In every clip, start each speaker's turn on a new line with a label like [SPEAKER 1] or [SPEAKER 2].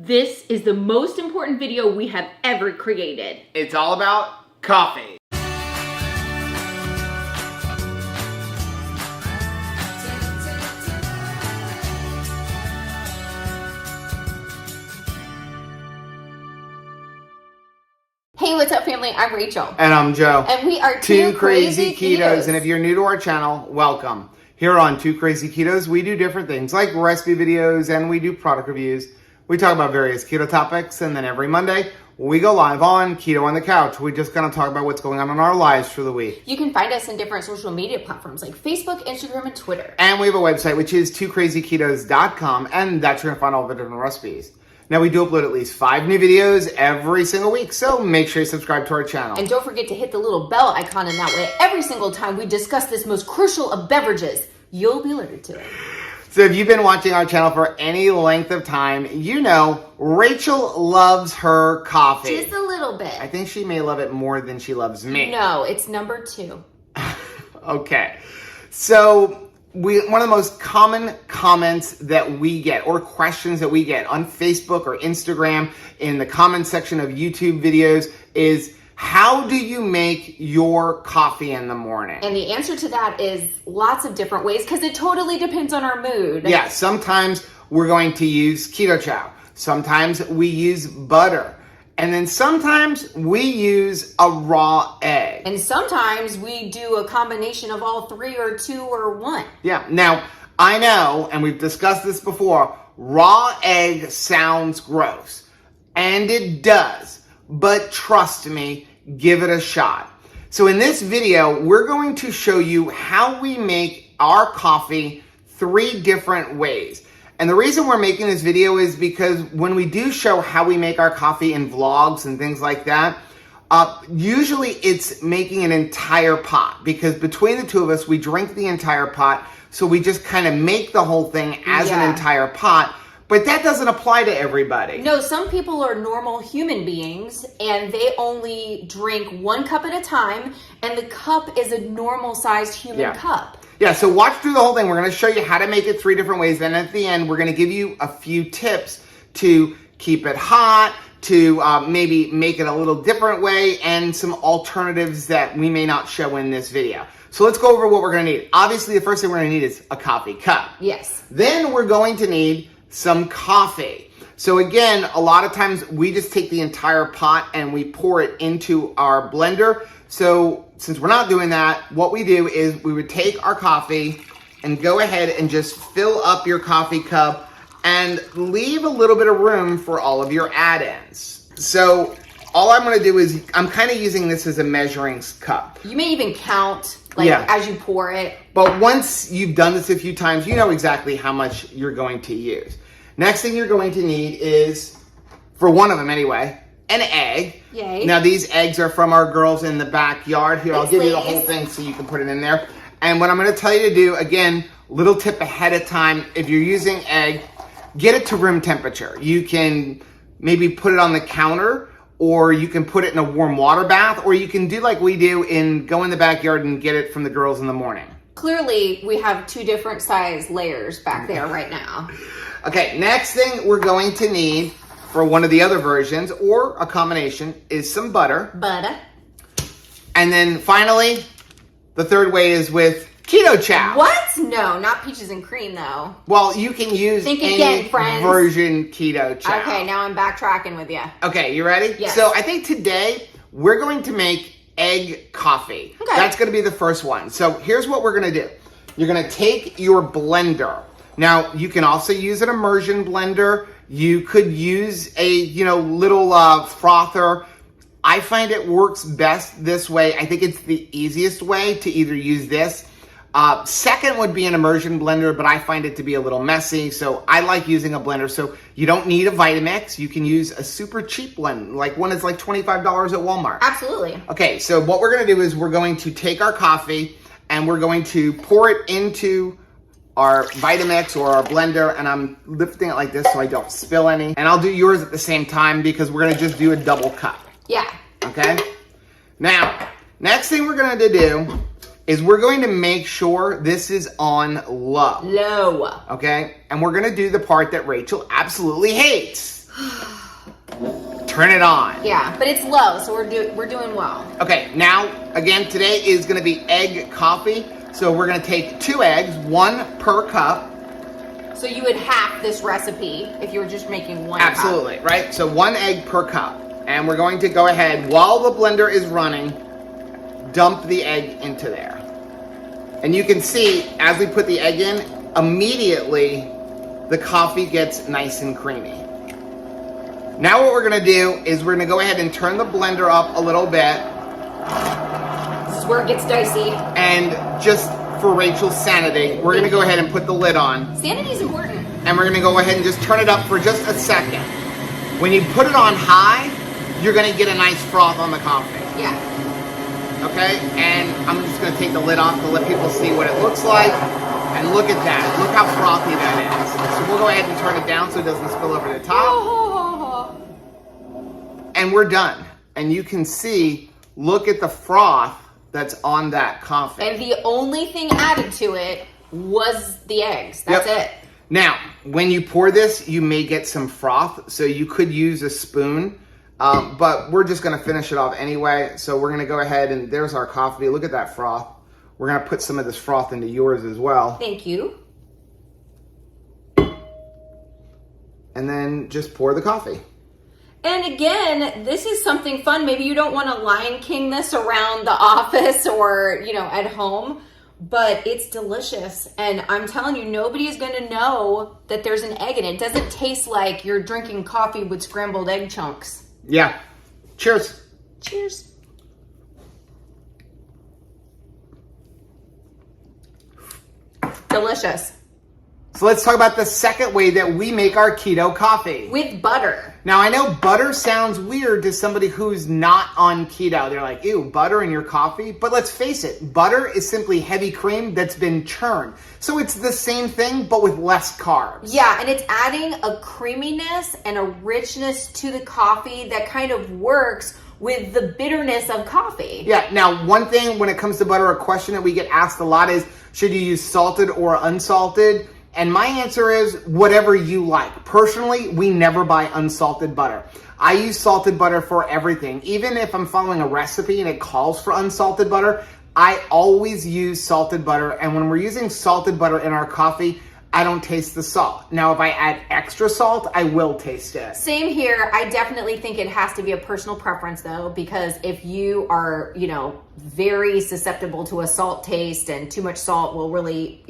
[SPEAKER 1] This is the most important video we have ever created.
[SPEAKER 2] It's all about coffee.
[SPEAKER 1] Hey, what's up, family? I'm Rachel.
[SPEAKER 2] And I'm Joe.
[SPEAKER 1] And we are
[SPEAKER 2] Two Crazy Ketos. And if you're new to our channel, welcome. Here on Two Crazy Ketos, we do different things like recipe videos and we do product reviews. We talk about various keto topics, and then every Monday, we go live on Keto on the Couch. We just kind of talk about what's going on in our lives for the week.
[SPEAKER 1] You can find us in different social media platforms like Facebook, Instagram, and Twitter.
[SPEAKER 2] And we have a website, which is twocrazyketos.com, and that's where you're going to find all the different recipes. Now, we do upload at least 5 new videos every single week, so make sure you subscribe to our channel.
[SPEAKER 1] And don't forget to hit the little bell icon, and that way, every single time we discuss this most crucial of beverages, you'll be alerted to it.
[SPEAKER 2] So if you've been watching our channel for any length of time, you know Rachel loves her coffee.
[SPEAKER 1] Just a little bit.
[SPEAKER 2] I think she may love it more than she loves me.
[SPEAKER 1] No, it's number 2.
[SPEAKER 2] Okay. So one of the most common comments that we get or questions that we get on Facebook or Instagram in the comment section of YouTube videos is, how do you make your coffee in the morning?
[SPEAKER 1] And the answer to that is lots of different ways because it totally depends on our mood.
[SPEAKER 2] Yeah, sometimes we're going to use keto chow. Sometimes we use butter. And then sometimes we use a raw egg.
[SPEAKER 1] And sometimes we do a combination of all 3 or 2 or 1.
[SPEAKER 2] Yeah, now I know, and we've discussed this before, raw egg sounds gross. And it does. But trust me, give it a shot. So in this video, we're going to show you how we make our coffee 3 different ways. And the reason we're making this video is because when we do show how we make our coffee in vlogs and things like that, usually it's making an entire pot, because between the two of us, we drink the entire pot. So we just kind of make the whole thing as an entire pot. But that doesn't apply to everybody.
[SPEAKER 1] No, some people are normal human beings and they only drink 1 cup at a time, and the cup is a normal sized human cup.
[SPEAKER 2] Yeah, so watch through the whole thing. We're going to show you how to make it 3 different ways. Then at the end, we're going to give you a few tips to keep it hot, to maybe make it a little different way, and some alternatives that we may not show in this video. So let's go over what we're going to need. Obviously, the first thing we're going to need is a coffee cup.
[SPEAKER 1] Yes.
[SPEAKER 2] Then we're going to need some coffee. So again, a lot of times we just take the entire pot and we pour it into our blender. So since we're not doing that, what we do is we would take our coffee and go ahead and just fill up your coffee cup and leave a little bit of room for all of your add-ins. So all I'm going to do is, I'm kind of using this as a measuring cup.
[SPEAKER 1] You may even count as you pour it.
[SPEAKER 2] But once you've done this a few times, you know exactly how much you're going to use. Next thing you're going to need is, for one of them anyway, an egg.
[SPEAKER 1] Yay.
[SPEAKER 2] Now these eggs are from our girls in the backyard. Here, I'll give you the whole thing so you can put it in there. And what I'm going to tell you to do, again, little tip ahead of time, if you're using egg, get it to room temperature. You can maybe put it on the counter, or you can put it in a warm water bath, or you can do like we do and go in the backyard and get it from the girls in the morning.
[SPEAKER 1] Clearly, we have 2 different size layers back there right now.
[SPEAKER 2] Okay, next thing we're going to need for one of the other versions, or a combination, is some butter.
[SPEAKER 1] Butter.
[SPEAKER 2] And then finally, the third way is with keto chow.
[SPEAKER 1] What? No, not peaches and cream though.
[SPEAKER 2] Well, you can use any version keto chow.
[SPEAKER 1] Okay, now I'm backtracking with you.
[SPEAKER 2] Okay, you ready?
[SPEAKER 1] Yes.
[SPEAKER 2] So I think today we're going to make egg coffee.
[SPEAKER 1] Okay.
[SPEAKER 2] That's going to be the first one. So here's what we're going to do. You're going to take your blender. Now, you can also use an immersion blender. You could use a, little frother. I find it works best this way. I think it's the easiest way to either use this. Second would be an immersion blender, but I find it to be a little messy. So I like using a blender. So you don't need a Vitamix. You can use a super cheap one, like one that's like $25 at Walmart.
[SPEAKER 1] Absolutely.
[SPEAKER 2] Okay, so what we're going to do is we're going to take our coffee and we're going to pour it into our Vitamix or our blender, and I'm lifting it like this so I don't spill any. And I'll do yours at the same time because we're gonna just do a double cup.
[SPEAKER 1] Yeah.
[SPEAKER 2] Okay? Now, next thing we're going to do is we're going to make sure this is on low.
[SPEAKER 1] Low.
[SPEAKER 2] Okay? And we're going to do the part that Rachel absolutely hates. turn it on.
[SPEAKER 1] Yeah, but it's low, so we're doing well.
[SPEAKER 2] Okay, now, again, today is going to be egg coffee. So we're going to take 2 eggs, 1 per cup.
[SPEAKER 1] So you would half this recipe if you were just making 1
[SPEAKER 2] Absolutely,
[SPEAKER 1] cup.
[SPEAKER 2] right? So 1 egg per cup. And we're going to go ahead, while the blender is running, dump the egg into there. And you can see, as we put the egg in, immediately the coffee gets nice and creamy. Now what we're going to do is we're going to go ahead and turn the blender up a little bit.
[SPEAKER 1] This is where it gets dicey.
[SPEAKER 2] And just for Rachel's sanity, we're going to go ahead and put the lid on.
[SPEAKER 1] Sanity is important.
[SPEAKER 2] And we're going to go ahead and just turn it up for just a second. When you put it on high, you're going to get a nice froth on the coffee.
[SPEAKER 1] Yeah.
[SPEAKER 2] Okay? And I'm just going to take the lid off to let people see what it looks like. And look at that. Look how frothy that is. So we'll go ahead and turn it down so it doesn't spill over the top. And we're done. And you can see, look at the froth that's on that coffee.
[SPEAKER 1] And the only thing added to it was the eggs. That's it.
[SPEAKER 2] Now, when you pour this, you may get some froth, so you could use a spoon, but we're just going to finish it off anyway. So we're going to go ahead and there's our coffee. Look at that froth. We're going to put some of this froth into yours as well.
[SPEAKER 1] Thank you.
[SPEAKER 2] And then just pour the coffee.
[SPEAKER 1] And again, this is something fun. Maybe you don't want to Lion King this around the office or, at home, but it's delicious. And I'm telling you, nobody is going to know that there's an egg in it. It doesn't taste like you're drinking coffee with scrambled egg chunks.
[SPEAKER 2] Yeah. Cheers.
[SPEAKER 1] Cheers. Delicious.
[SPEAKER 2] So let's talk about the second way that we make our keto coffee.
[SPEAKER 1] With butter.
[SPEAKER 2] Now, I know butter sounds weird to somebody who's not on keto. They're like, ew, butter in your coffee? But let's face it, butter is simply heavy cream that's been churned. So it's the same thing, but with less carbs.
[SPEAKER 1] Yeah, and it's adding a creaminess and a richness to the coffee that kind of works with the bitterness of coffee.
[SPEAKER 2] Yeah, now one thing when it comes to butter, a question that we get asked a lot is, should you use salted or unsalted? And my answer is whatever you like. Personally, we never buy unsalted butter. I use salted butter for everything. Even if I'm following a recipe and it calls for unsalted butter, I always use salted butter. And when we're using salted butter in our coffee, I don't taste the salt. Now, if I add extra salt, I will taste it.
[SPEAKER 1] Same here. I definitely think it has to be a personal preference though, because if you are, very susceptible to a salt taste and too much salt will really,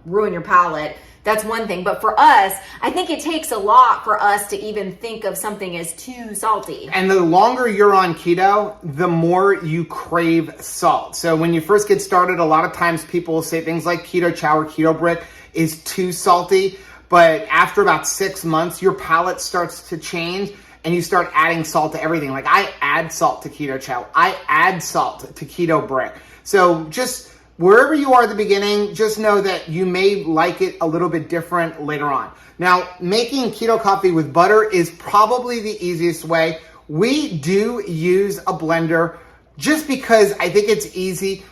[SPEAKER 1] ruin your palate. That's one thing. But for us, I think it takes a lot for us to even think of something as too salty.
[SPEAKER 2] And the longer you're on keto, the more you crave salt. So when you first get started, a lot of times people will say things like keto chow or keto brick is too salty. But after about 6 months, your palate starts to change and you start adding salt to everything. Like I add salt to keto chow. I add salt to keto brick. So just wherever you are at the beginning, just know that you may like it a little bit different later on. Now, making keto coffee with butter is probably the easiest way. We do use a blender just because I think it's easy.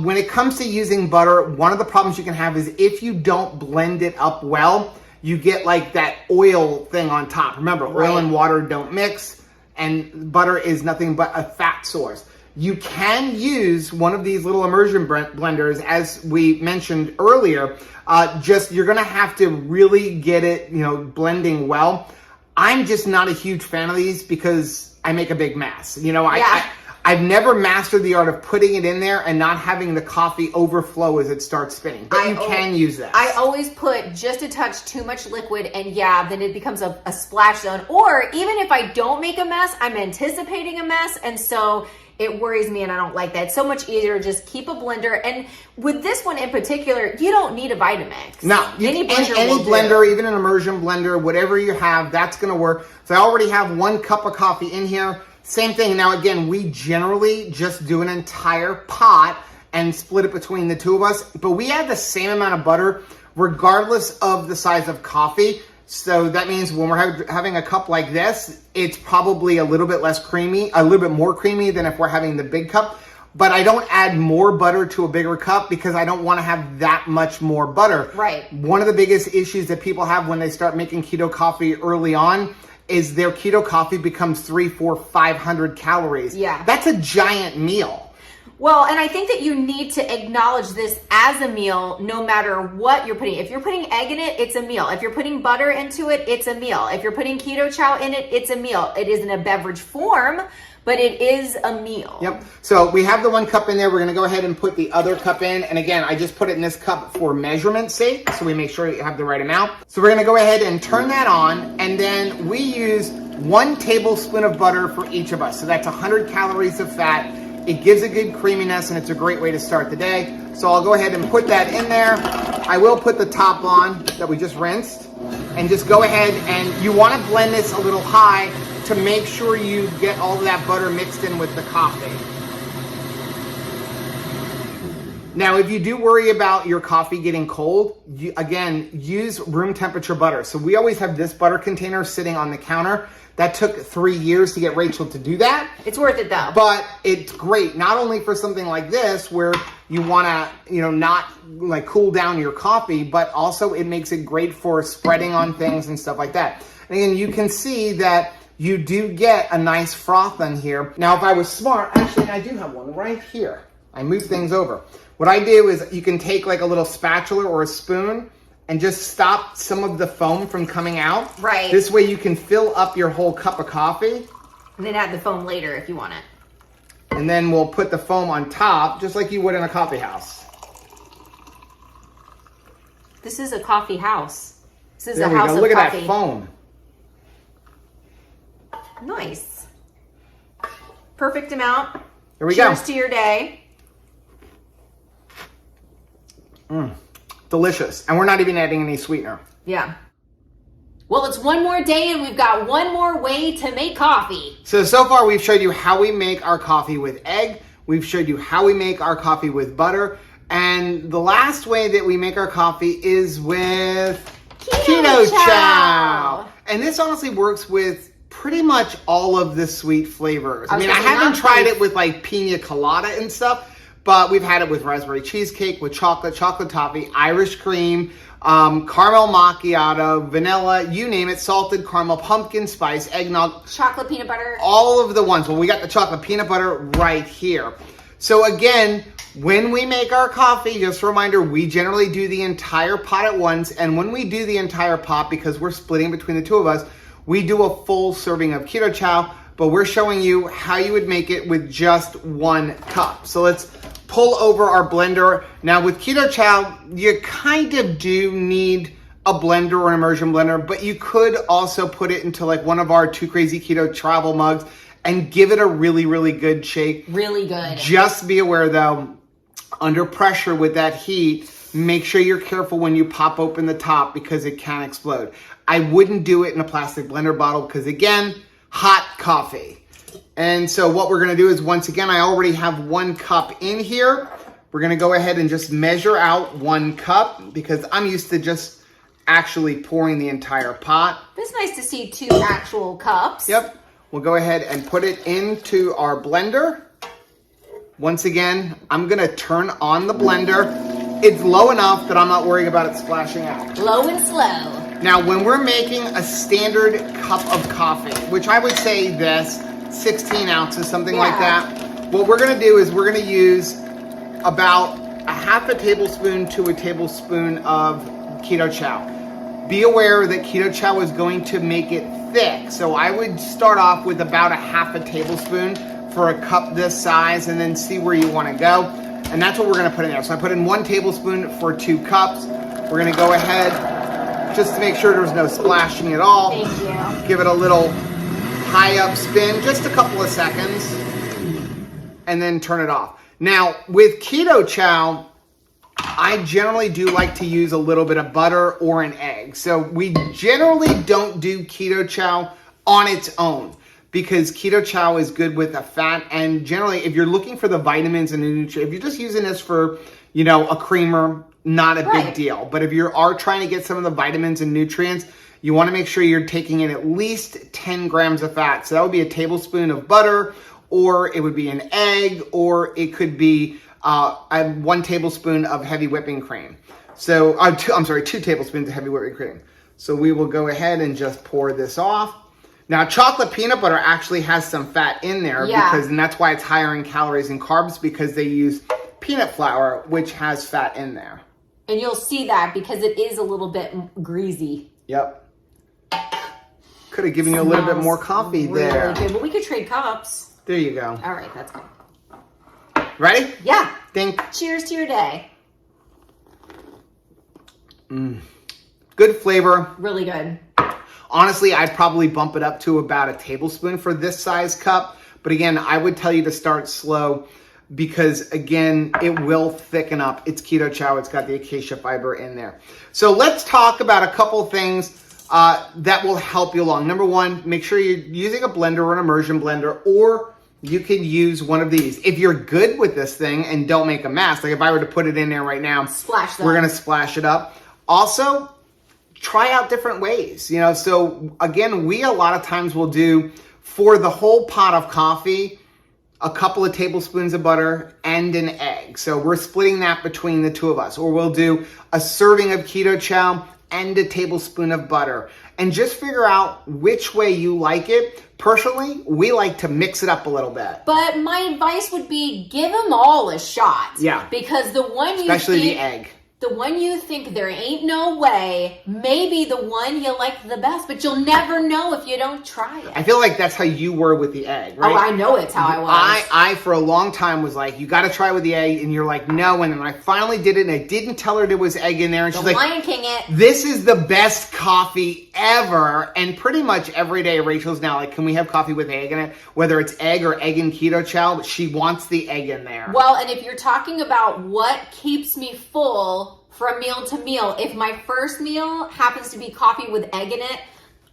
[SPEAKER 2] When it comes to using butter, one of the problems you can have is if you don't blend it up well, you get like that oil thing on top. Remember, oil and water don't mix, and butter is nothing but a fat source. You can use one of these little immersion blenders, as we mentioned earlier. You're gonna have to really get it, blending well. I'm just not a huge fan of these because I make a big mess. I've never mastered the art of putting it in there and not having the coffee overflow as it starts spinning. But you can use that.
[SPEAKER 1] I always put just a touch too much liquid and then it becomes a splash zone. Or even if I don't make a mess, I'm anticipating a mess. And so it worries me and I don't like that. It's so much easier to just keep a blender. And with this one in particular, you don't need a Vitamix.
[SPEAKER 2] No, any blender, even an immersion blender, whatever you have, that's gonna work. So I already have 1 cup of coffee in here. Same thing. Now, again, we generally just do an entire pot and split it between the two of us, but we add the same amount of butter regardless of the size of coffee. So that means when we're having a cup like this, it's probably a little bit less creamy, a little bit more creamy than if we're having the big cup. But I don't add more butter to a bigger cup because I don't want to have that much more butter.
[SPEAKER 1] Right.
[SPEAKER 2] One of the biggest issues that people have when they start making keto coffee early on is their keto coffee becomes 300, 400, 500 calories.
[SPEAKER 1] Yeah.
[SPEAKER 2] That's a giant meal.
[SPEAKER 1] Well, and I think that you need to acknowledge this as a meal no matter what you're putting. If you're putting egg in it, it's a meal. If you're putting butter into it, it's a meal. If you're putting keto chow in it, it's a meal. It isn't a beverage form, but it is a meal.
[SPEAKER 2] Yep. So we have the 1 cup in there. We're going to go ahead and put the other cup in. And again, I just put it in this cup for measurement's sake, so we make sure you have the right amount. So we're going to go ahead and turn that on. And then we use 1 tablespoon of butter for each of us. So that's 100 calories of fat. It gives a good creaminess, and it's a great way to start the day. So I'll go ahead and put that in there. I will put the top on that we just rinsed. And just go ahead, and you want to blend this a little high to make sure you get all of that butter mixed in with the coffee. Now, if you do worry about your coffee getting cold, again, use room temperature butter. So we always have this butter container sitting on the counter. That took 3 years to get Rachel to do that.
[SPEAKER 1] It's worth it though.
[SPEAKER 2] But it's great, not only for something like this where you want to, not like cool down your coffee, but also it makes it great for spreading on things and stuff like that. And again, you can see that you do get a nice froth on here. Now, if I was smart, actually, I do have one right here. I move things over. What I do is you can take like a little spatula or a spoon and just stop some of the foam from coming out.
[SPEAKER 1] Right.
[SPEAKER 2] This way you can fill up your whole cup of coffee.
[SPEAKER 1] And then add the foam later if you want it.
[SPEAKER 2] And then we'll put the foam on top, just like you would in a coffee house.
[SPEAKER 1] This is a coffee house. This is
[SPEAKER 2] There
[SPEAKER 1] a
[SPEAKER 2] we
[SPEAKER 1] house
[SPEAKER 2] go.
[SPEAKER 1] of
[SPEAKER 2] Look at
[SPEAKER 1] coffee.
[SPEAKER 2] that foam.
[SPEAKER 1] Nice. Perfect amount.
[SPEAKER 2] Here we
[SPEAKER 1] Cheers
[SPEAKER 2] go.
[SPEAKER 1] to your day.
[SPEAKER 2] Delicious. And we're not even adding any sweetener.
[SPEAKER 1] Yeah. Well, it's one more day and we've got one more way to make coffee.
[SPEAKER 2] So far we've showed you how we make our coffee with egg. We've showed you how we make our coffee with butter. And the last way that we make our coffee is with Keto Chow. And this honestly works with pretty much all of the sweet flavors. I haven't tried it with like pina colada and stuff, but we've had it with raspberry cheesecake, with chocolate toffee, Irish cream, caramel macchiato, vanilla, you name it, salted caramel, pumpkin spice, eggnog.
[SPEAKER 1] Chocolate peanut butter.
[SPEAKER 2] All of the ones. Well, we got the chocolate peanut butter right here. So again, when we make our coffee, just a reminder, we generally do the entire pot at once. And when we do the entire pot, because we're splitting between the two of us, we do a full serving of Keto Chow, but we're showing you how you would make it with just 1 cup. So let's pull over our blender. Now with Keto Chow, you kind of do need a blender or an immersion blender, but you could also put it into like one of our Too Crazy Keto travel mugs and give it a really, really good shake.
[SPEAKER 1] Really good.
[SPEAKER 2] Just be aware though, under pressure with that heat, make sure you're careful when you pop open the top because it can explode. I wouldn't do it in a plastic blender bottle because again, hot coffee. And so what we're gonna do is, once again, I already have 1 cup in here. We're gonna go ahead and just measure out 1 cup because I'm used to just actually pouring the entire pot.
[SPEAKER 1] It's nice to see 2 actual cups.
[SPEAKER 2] Yep. We'll go ahead and put it into our blender. Once again, I'm gonna turn on the blender. It's low enough that I'm not worrying about it splashing out.
[SPEAKER 1] Low and slow.
[SPEAKER 2] Now, when we're making a standard cup of coffee, which I would say this, 16 ounces, something like that, what we're gonna do is we're gonna use about a half a tablespoon to a tablespoon of Keto Chow. Be aware that Keto Chow is going to make it thick, so I would start off with about a half a tablespoon for a cup this size and then see where you wanna go. And that's what we're gonna put in there. So I put in 1 tablespoon for 2 cups. We're gonna go ahead, just to make sure there's no splashing at all.
[SPEAKER 1] Thank you.
[SPEAKER 2] Give it a little high up spin, just a couple of seconds, and then turn it off. Now, with Keto Chow, I generally do like to use a little bit of butter or an egg. So we generally don't do Keto Chow on its own because Keto Chow is good with a fat. And generally, if you're looking for the vitamins and the nutrients, if you're just using this for, a creamer, not a big deal. But if you are trying to get some of the vitamins and nutrients, you want to make sure you're taking in at least 10 grams of fat. So that would be a tablespoon of butter, or it would be an egg, or it could be 1 tablespoon of heavy whipping cream. So, 2 tablespoons of heavy whipping cream. So we will go ahead and just pour this off. Now, chocolate peanut butter actually has some fat in there and that's why it's higher in calories and carbs because they use peanut flour, which has fat in there.
[SPEAKER 1] And you'll see that because it is a little bit greasy.
[SPEAKER 2] Yep. Could have given you a little bit more coffee
[SPEAKER 1] really
[SPEAKER 2] there.
[SPEAKER 1] Good. But we could trade cups.
[SPEAKER 2] There you go.
[SPEAKER 1] All right, that's good.
[SPEAKER 2] Ready?
[SPEAKER 1] Yeah.
[SPEAKER 2] Dink.
[SPEAKER 1] Cheers to your day.
[SPEAKER 2] Good flavor.
[SPEAKER 1] Really good.
[SPEAKER 2] Honestly, I'd probably bump it up to about a tablespoon for this size cup. But again, I would tell you to start slow because again, it will thicken up. It's Keto Chow. It's got the acacia fiber in there. So let's talk about a couple things that will help you along. Number one, make sure you're using a blender or an immersion blender, or you can use one of these. If you're good with this thing and don't make a mess, like if I were to put it in there right now,
[SPEAKER 1] splash them.
[SPEAKER 2] We're going to splash it up. Also, try out different ways, so again, we a lot of times will do for the whole pot of coffee, a couple of tablespoons of butter and an egg. So we're splitting that between the two of us, or we'll do a serving of Keto Chow and a tablespoon of butter and just figure out which way you like it. Personally, we like to mix it up a little bit.
[SPEAKER 1] But my advice would be give them all a shot.
[SPEAKER 2] Yeah.
[SPEAKER 1] Because the one
[SPEAKER 2] especially the egg.
[SPEAKER 1] The one you think there ain't no way, maybe the one you like the best, but you'll never know if you don't try it.
[SPEAKER 2] I feel like that's how you were with the egg, right?
[SPEAKER 1] Oh, I know it's how I was.
[SPEAKER 2] I for a long time was like, you got to try with the egg, and you're like, no. And then I finally did it, and I didn't tell her there was egg in there, and she's like,
[SPEAKER 1] Lion King it.
[SPEAKER 2] This is the best coffee ever. And pretty much every day, Rachel's now like, can we have coffee with egg in it? Whether it's egg or egg and Keto Chow, she wants the egg in there.
[SPEAKER 1] Well, and if you're talking about what keeps me full from meal to meal, if my first meal happens to be coffee with egg in it,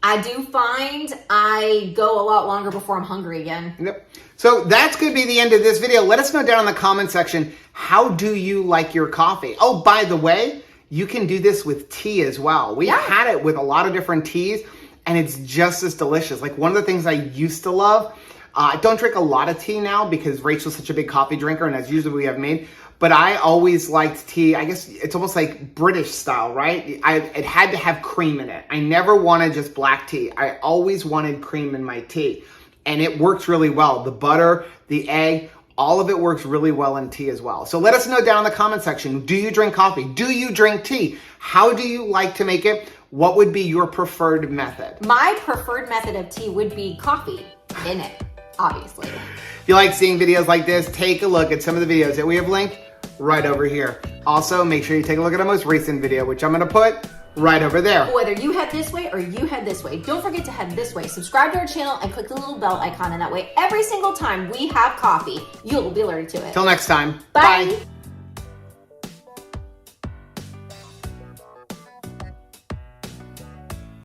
[SPEAKER 1] I do find I go a lot longer before I'm hungry again.
[SPEAKER 2] Yep. So that's going to be the end of this video. Let us know down in the comment section, how do you like your coffee? Oh, by the way, you can do this with tea as well. We've had it with a lot of different teas, and it's just as delicious. Like one of the things I used to love, I don't drink a lot of tea now because Rachel's such a big coffee drinker, and that's usually what we have made. But I always liked tea. I guess it's almost like British style, right? It had to have cream in it. I never wanted just black tea. I always wanted cream in my tea. And it works really well. The butter, the egg, all of it works really well in tea as well. So let us know down in the comment section, do you drink coffee? Do you drink tea? How do you like to make it? What would be your preferred method?
[SPEAKER 1] My preferred method of tea would be coffee in it, obviously.
[SPEAKER 2] If you like seeing videos like this, take a look at some of the videos that we have linked right over here. Also, make sure you take a look at our most recent video, which I'm going to put right over there.
[SPEAKER 1] Whether you head this way or you head this way, don't forget to head this way. Subscribe to our channel and click the little bell icon, and that way every single time we have coffee, you'll be alerted to it.
[SPEAKER 2] Till next time.
[SPEAKER 1] Bye.
[SPEAKER 2] Bye.